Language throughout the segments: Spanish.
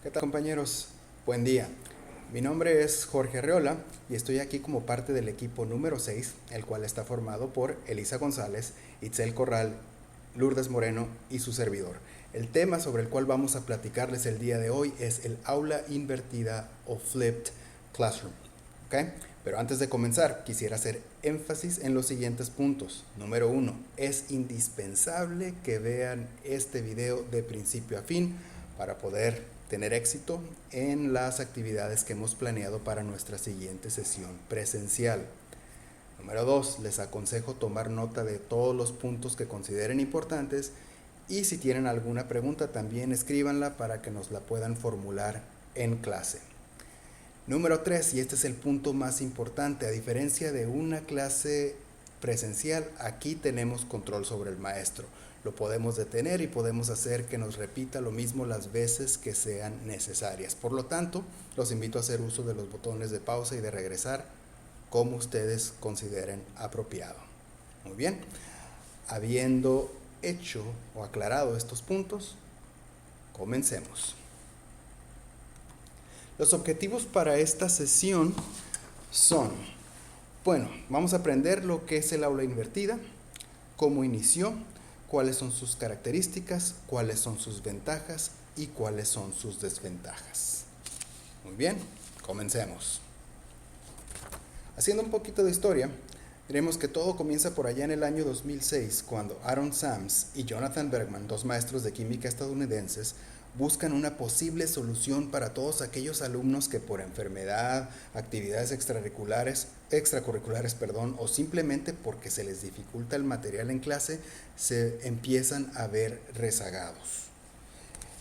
¿Qué tal, compañeros? Buen día. Mi nombre es Jorge Arreola y estoy aquí como parte del equipo número 6, el cual está formado por Elisa González, Itzel Corral, Lourdes Moreno y su servidor. El tema sobre el cual vamos a platicarles el día de hoy es el aula invertida o flipped classroom. ¿Ok? Pero antes de comenzar, quisiera hacer énfasis en los siguientes puntos. Número 1. Es indispensable que vean este video de principio a fin para poder tener éxito en las actividades que hemos planeado para nuestra siguiente sesión presencial. Número 2. Les aconsejo tomar nota de todos los puntos que consideren importantes y si tienen alguna pregunta también escríbanla para que nos la puedan formular en clase. Número 3, y este es el punto más importante, a diferencia de una clase presencial, aquí tenemos control sobre el maestro. Lo podemos detener y podemos hacer que nos repita lo mismo las veces que sean necesarias. Por lo tanto, los invito a hacer uso de los botones de pausa y de regresar como ustedes consideren apropiado. Muy bien, habiendo hecho o aclarado estos puntos, comencemos. Los objetivos para esta sesión son, vamos a aprender lo que es el aula invertida, cómo inició, cuáles son sus características, cuáles son sus ventajas y cuáles son sus desventajas. Muy bien, comencemos. Haciendo un poquito de historia, diremos que todo comienza por allá en el año 2006, cuando Aaron Sams y Jonathan Bergman, dos maestros de química estadounidenses, buscan una posible solución para todos aquellos alumnos que por enfermedad, actividades extracurriculares, o simplemente porque se les dificulta el material en clase, se empiezan a ver rezagados.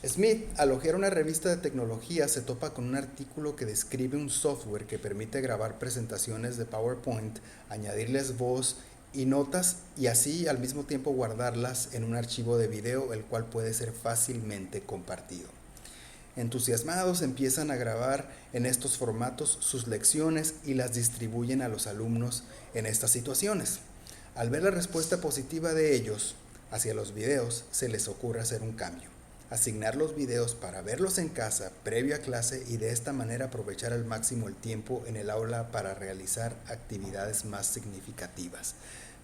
Smith, al hojear una revista de tecnología, se topa con un artículo que describe un software que permite grabar presentaciones de PowerPoint, añadirles voz y notas y así al mismo tiempo guardarlas en un archivo de video, el cual puede ser fácilmente compartido. Entusiasmados empiezan a grabar en estos formatos sus lecciones y las distribuyen a los alumnos en estas situaciones. Al ver la respuesta positiva de ellos hacia los videos, se les ocurre hacer un cambio. Asignar los videos para verlos en casa previo a clase y de esta manera aprovechar al máximo el tiempo en el aula para realizar actividades más significativas.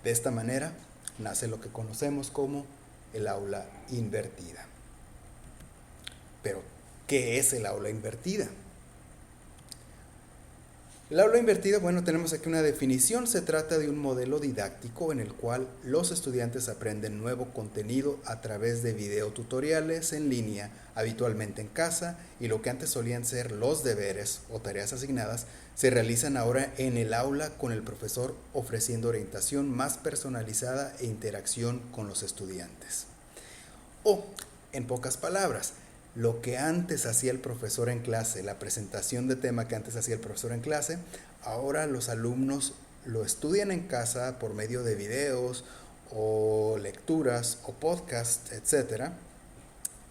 De esta manera nace lo que conocemos como el aula invertida. Pero, ¿qué es el aula invertida? El aula invertida, tenemos aquí una definición. Se trata de un modelo didáctico en el cual los estudiantes aprenden nuevo contenido a través de videotutoriales en línea, habitualmente en casa, y lo que antes solían ser los deberes o tareas asignadas, se realizan ahora en el aula con el profesor ofreciendo orientación más personalizada e interacción con los estudiantes. O, en pocas palabras, lo que antes hacía el profesor en clase, la presentación de tema que antes hacía el profesor en clase, ahora los alumnos lo estudian en casa por medio de videos o lecturas o podcasts, etc.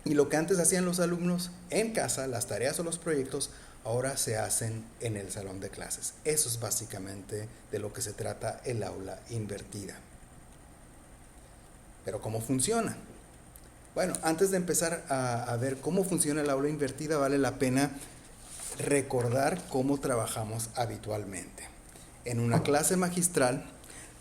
Y lo que antes hacían los alumnos en casa, las tareas o los proyectos, ahora se hacen en el salón de clases. Eso es básicamente de lo que se trata el aula invertida. Pero ¿cómo funciona? Antes de empezar a ver cómo funciona el aula invertida, vale la pena recordar cómo trabajamos habitualmente. En una clase magistral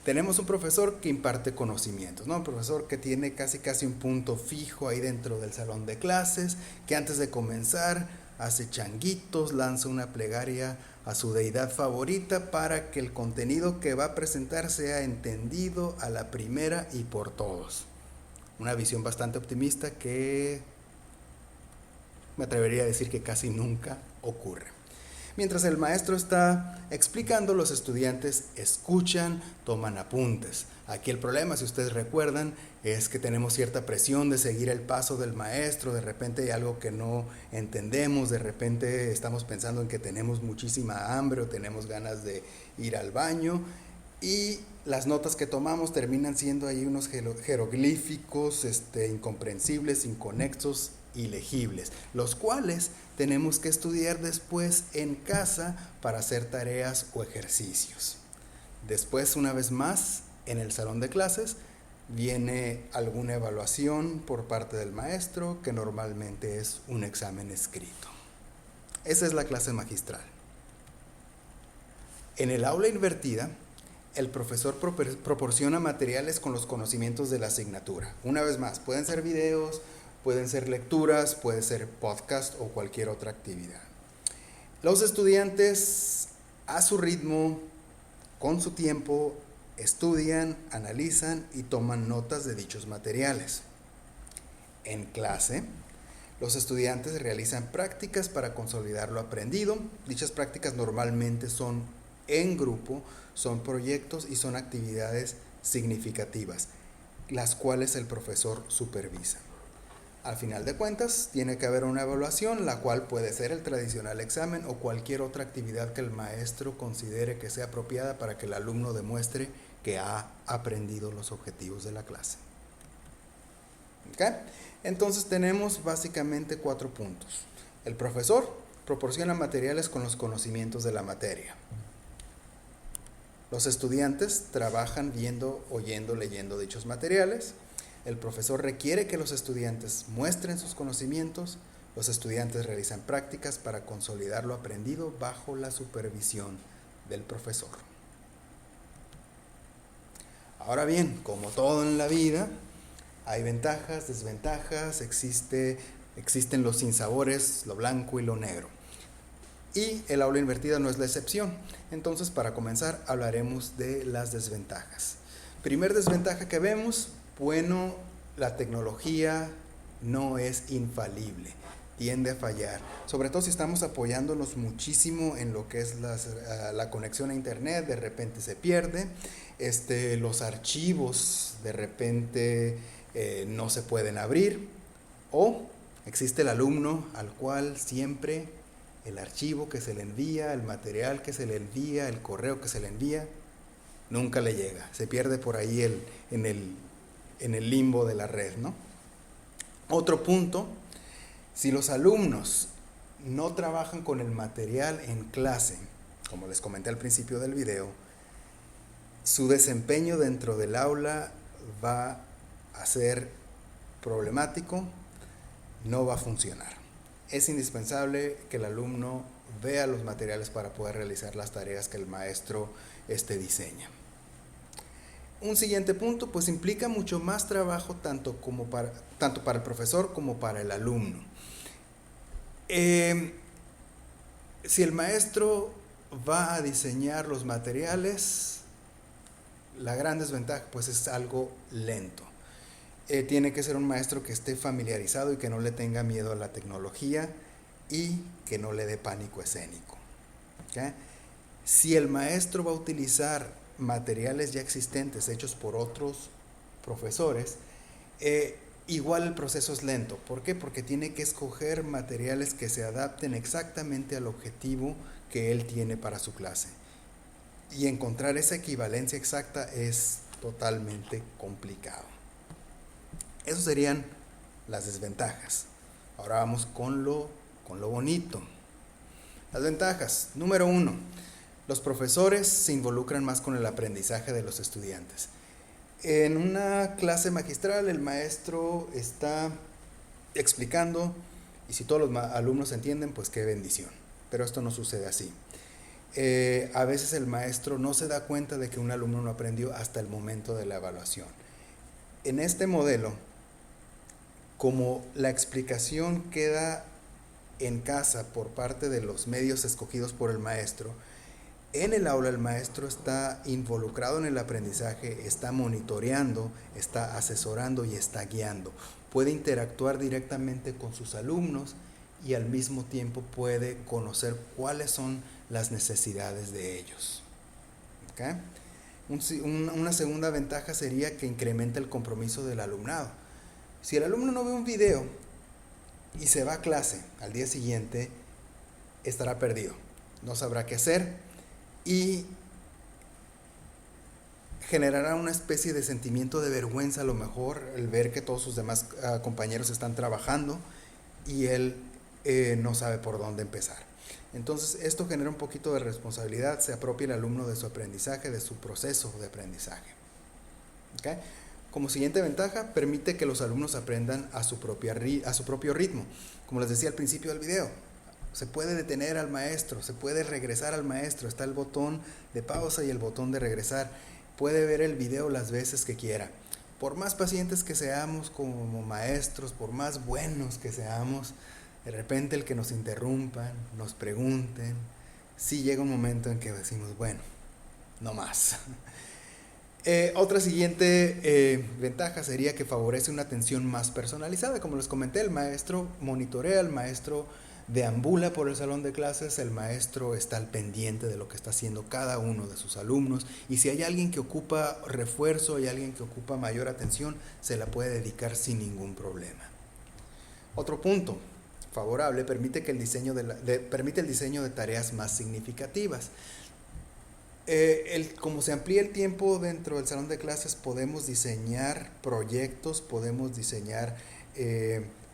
tenemos un profesor que imparte conocimientos, ¿no? Un profesor que tiene casi un punto fijo ahí dentro del salón de clases, que antes de comenzar hace changuitos, lanza una plegaria a su deidad favorita para que el contenido que va a presentar sea entendido a la primera y por todos. Una visión bastante optimista que me atrevería a decir que casi nunca ocurre. Mientras el maestro está explicando, los estudiantes escuchan, toman apuntes. Aquí el problema, si ustedes recuerdan, es que tenemos cierta presión de seguir el paso del maestro. De repente hay algo que no entendemos, de repente estamos pensando en que tenemos muchísima hambre o tenemos ganas de ir al baño y las notas que tomamos terminan siendo ahí unos jeroglíficos incomprensibles, inconexos, ilegibles, los cuales tenemos que estudiar después en casa para hacer tareas o ejercicios. Después, una vez más, en el salón de clases, viene alguna evaluación por parte del maestro, que normalmente es un examen escrito. Esa es la clase magistral. En el aula invertida, el profesor proporciona materiales con los conocimientos de la asignatura. Una vez más, pueden ser videos, pueden ser lecturas, puede ser podcast o cualquier otra actividad. Los estudiantes, a su ritmo, con su tiempo, estudian, analizan y toman notas de dichos materiales. En clase, los estudiantes realizan prácticas para consolidar lo aprendido. Dichas prácticas normalmente son en grupo, son proyectos y son actividades significativas, las cuales el profesor supervisa. Al final de cuentas, tiene que haber una evaluación, la cual puede ser el tradicional examen o cualquier otra actividad que el maestro considere que sea apropiada para que el alumno demuestre que ha aprendido los objetivos de la clase. ¿Okay? Entonces tenemos básicamente 4 puntos. El profesor proporciona materiales con los conocimientos de la materia. Los estudiantes trabajan viendo, oyendo, leyendo dichos materiales. El profesor requiere que los estudiantes muestren sus conocimientos. Los estudiantes realizan prácticas para consolidar lo aprendido bajo la supervisión del profesor. Ahora bien, como todo en la vida, hay ventajas, desventajas, existen los sinsabores, lo blanco y lo negro. Y el aula invertida no es la excepción. Entonces, para comenzar, hablaremos de las desventajas. Primer desventaja que vemos, bueno, la tecnología no es infalible, tiende a fallar. Sobre todo si estamos apoyándonos muchísimo en lo que es la conexión a internet, de repente se pierde. Los archivos de repente no se pueden abrir. O existe el alumno al cual siempre el archivo que se le envía, el material que se le envía, el correo que se le envía, nunca le llega. Se pierde por ahí en el limbo de la red, ¿no? Otro punto, si los alumnos no trabajan con el material en clase, como les comenté al principio del video, su desempeño dentro del aula va a ser problemático, no va a funcionar. Es indispensable que el alumno vea los materiales para poder realizar las tareas que el maestro diseña. Un siguiente punto, pues implica mucho más trabajo tanto para el profesor como para el alumno. Si el maestro va a diseñar los materiales, la gran desventaja pues es algo lento. Tiene que ser un maestro que esté familiarizado y que no le tenga miedo a la tecnología y que no le dé pánico escénico. ¿Okay? Si el maestro va a utilizar materiales ya existentes hechos por otros profesores, igual el proceso es lento. ¿Por qué? Porque tiene que escoger materiales que se adapten exactamente al objetivo que él tiene para su clase. Y encontrar esa equivalencia exacta es totalmente complicado. Esas serían las desventajas. Ahora vamos con lo bonito. Las ventajas. Número 1. Los profesores se involucran más con el aprendizaje de los estudiantes. En una clase magistral el maestro está explicando y si todos los alumnos entienden, pues qué bendición. Pero esto no sucede así. A veces el maestro no se da cuenta de que un alumno no aprendió hasta el momento de la evaluación. En este modelo, como la explicación queda en casa por parte de los medios escogidos por el maestro, en el aula el maestro está involucrado en el aprendizaje, está monitoreando, está asesorando y está guiando. Puede interactuar directamente con sus alumnos y al mismo tiempo puede conocer cuáles son las necesidades de ellos. ¿Okay? Una segunda ventaja sería que incrementa el compromiso del alumnado. Si el alumno no ve un video y se va a clase al día siguiente, estará perdido, no sabrá qué hacer y generará una especie de sentimiento de vergüenza a lo mejor el ver que todos sus demás compañeros están trabajando y él no sabe por dónde empezar. Entonces esto genera un poquito de responsabilidad, se apropia el alumno de su aprendizaje, de su proceso de aprendizaje. ¿Okay? Como siguiente ventaja, permite que los alumnos aprendan a su propio ritmo. Como les decía al principio del video, se puede detener al maestro, se puede regresar al maestro, está el botón de pausa y el botón de regresar, puede ver el video las veces que quiera. Por más pacientes que seamos como maestros, por más buenos que seamos, de repente el que nos interrumpan, nos pregunten, sí llega un momento en que decimos, bueno, no más. Otra siguiente ventaja sería que favorece una atención más personalizada. Como les comenté, el maestro monitorea, el maestro deambula por el salón de clases, el maestro está al pendiente de lo que está haciendo cada uno de sus alumnos, y si hay alguien que ocupa refuerzo, hay alguien que ocupa mayor atención, se la puede dedicar sin ningún problema. Otro punto favorable, permite el diseño de tareas más significativas. Como se amplía el tiempo dentro del salón de clases, podemos diseñar proyectos, podemos diseñar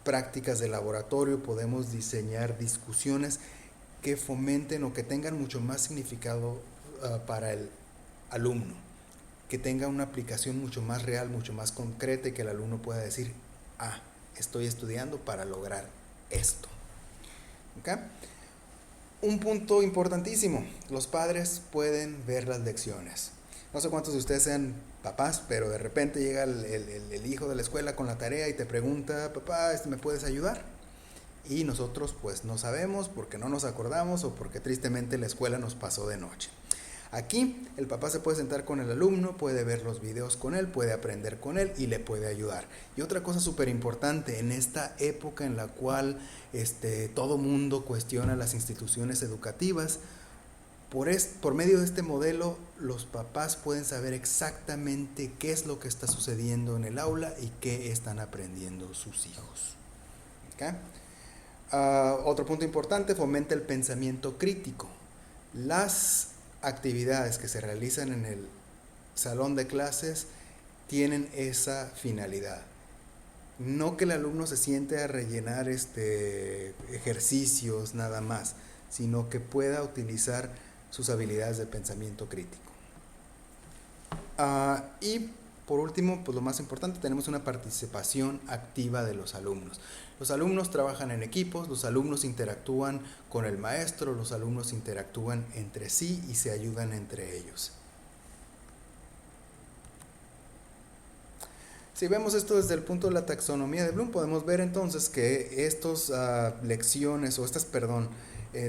prácticas de laboratorio, podemos diseñar discusiones que fomenten o que tengan mucho más significado para el alumno, que tenga una aplicación mucho más real, mucho más concreta, y que el alumno pueda decir, estoy estudiando para lograr esto. ¿Okay? Un punto importantísimo, los padres pueden ver las lecciones. No sé cuántos de ustedes sean papás, pero de repente llega el hijo de la escuela con la tarea y te pregunta, papá, ¿me puedes ayudar? Y nosotros pues no sabemos porque no nos acordamos o porque tristemente la escuela nos pasó de noche. Aquí el papá se puede sentar con el alumno, puede ver los videos con él, puede aprender con él y le puede ayudar. Y otra cosa súper importante, en esta época en la cual todo mundo cuestiona las instituciones educativas, por medio de este modelo los papás pueden saber exactamente qué es lo que está sucediendo en el aula y qué están aprendiendo sus hijos. ¿Okay? Otro punto importante, fomenta el pensamiento crítico. Las actividades que se realizan en el salón de clases tienen esa finalidad. No que el alumno se siente a rellenar ejercicios nada más, sino que pueda utilizar sus habilidades de pensamiento crítico. Y por último, pues lo más importante, tenemos una participación activa de los alumnos. Los alumnos trabajan en equipos, los alumnos interactúan con el maestro, los alumnos interactúan entre sí y se ayudan entre ellos. Si vemos esto desde el punto de la taxonomía de Bloom, podemos ver entonces que estas lecciones o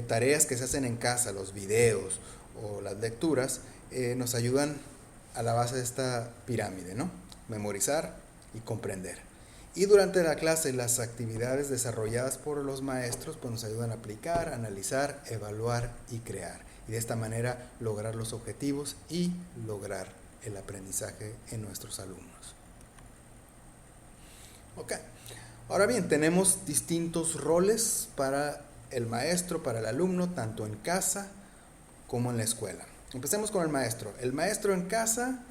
tareas que se hacen en casa, los videos o las lecturas, nos ayudan a la base de esta pirámide, ¿no? Memorizar y comprender. Y durante la clase, las actividades desarrolladas por los maestros pues nos ayudan a aplicar, analizar, evaluar y crear. Y de esta manera lograr los objetivos y lograr el aprendizaje en nuestros alumnos. Ok, ahora bien, tenemos distintos roles para el maestro, para el alumno, tanto en casa como en la escuela. Empecemos con el maestro. El maestro en casa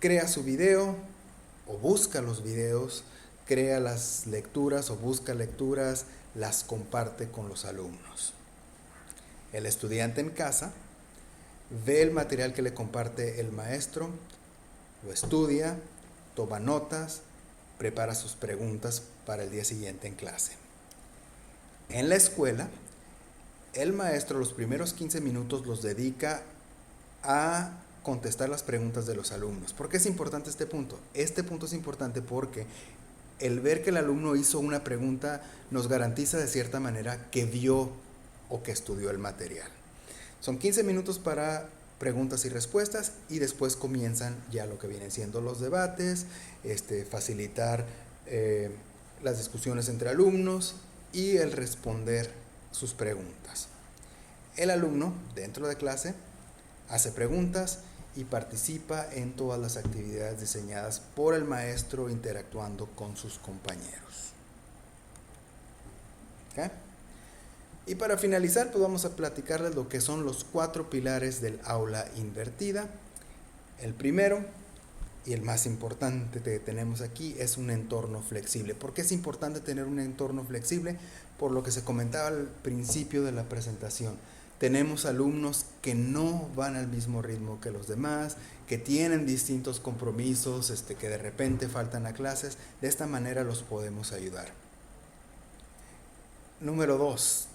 crea su video o busca los videos, crea las lecturas o busca lecturas, las comparte con los alumnos. El estudiante en casa ve el material que le comparte el maestro, lo estudia, toma notas, prepara sus preguntas para el día siguiente en clase. En la escuela, el maestro los primeros 15 minutos los dedica a contestar las preguntas de los alumnos. ¿Por qué es importante este punto? Este punto es importante porque el ver que el alumno hizo una pregunta nos garantiza de cierta manera que vio o que estudió el material. Son 15 minutos para preguntas y respuestas y después comienzan ya lo que vienen siendo los debates, facilitar las discusiones entre alumnos y el responder sus preguntas. El alumno dentro de clase hace preguntas y participa en todas las actividades diseñadas por el maestro interactuando con sus compañeros. ¿Okay? Y para finalizar, pues vamos a platicarles lo que son los 4 pilares del aula invertida. El primero y el más importante que tenemos aquí es un entorno flexible. ¿Por qué es importante tener un entorno flexible? Por lo que se comentaba al principio de la presentación. Tenemos alumnos que no van al mismo ritmo que los demás, que tienen distintos compromisos, que de repente faltan a clases. De esta manera los podemos ayudar. Número 2.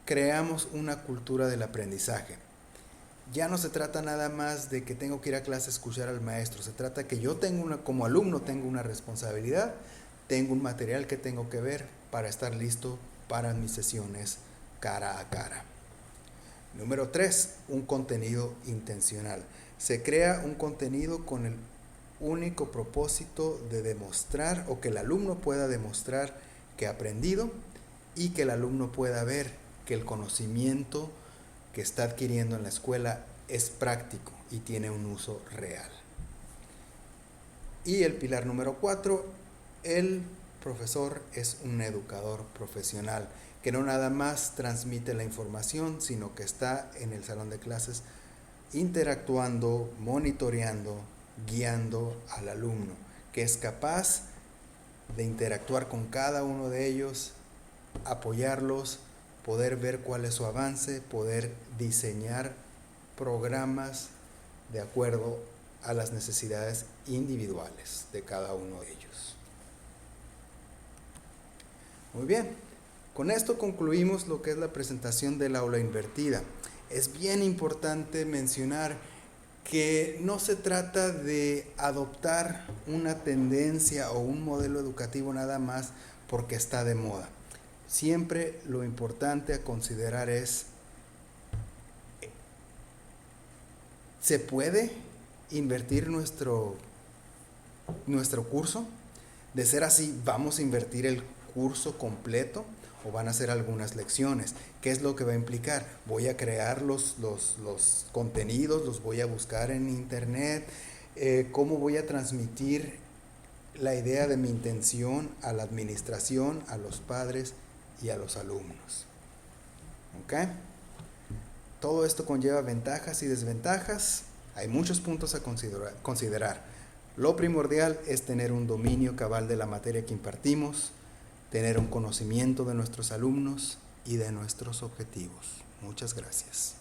creamos una cultura del aprendizaje. Ya no se trata nada más de que tengo que ir a clase a escuchar al maestro, se trata que yo como alumno tengo una responsabilidad, tengo un material que tengo que ver para estar listo para mis sesiones cara a cara. Número 3, un contenido intencional. Se crea un contenido con el único propósito de demostrar o que el alumno pueda demostrar que ha aprendido y que el alumno pueda ver que el conocimiento que está adquiriendo en la escuela es práctico y tiene un uso real. Y el pilar número 4, el profesor es un educador profesional que no nada más transmite la información, sino que está en el salón de clases interactuando, monitoreando, guiando al alumno, que es capaz de interactuar con cada uno de ellos, apoyarlos, poder ver cuál es su avance, poder diseñar programas de acuerdo a las necesidades individuales de cada uno de ellos. Muy bien, con esto concluimos lo que es la presentación del aula invertida. Es bien importante mencionar que no se trata de adoptar una tendencia o un modelo educativo nada más porque está de moda. Siempre lo importante a considerar es, ¿se puede invertir nuestro curso? De ser así, ¿vamos a invertir el curso completo o van a ser algunas lecciones? ¿Qué es lo que va a implicar? Voy a crear los contenidos, los voy a buscar en internet, ¿cómo voy a transmitir la idea de mi intención a la administración, a los padres y a los alumnos? ¿Ok? Todo esto conlleva ventajas y desventajas. Hay muchos puntos a considerar. Lo primordial es tener un dominio cabal de la materia que impartimos, tener un conocimiento de nuestros alumnos y de nuestros objetivos. Muchas gracias.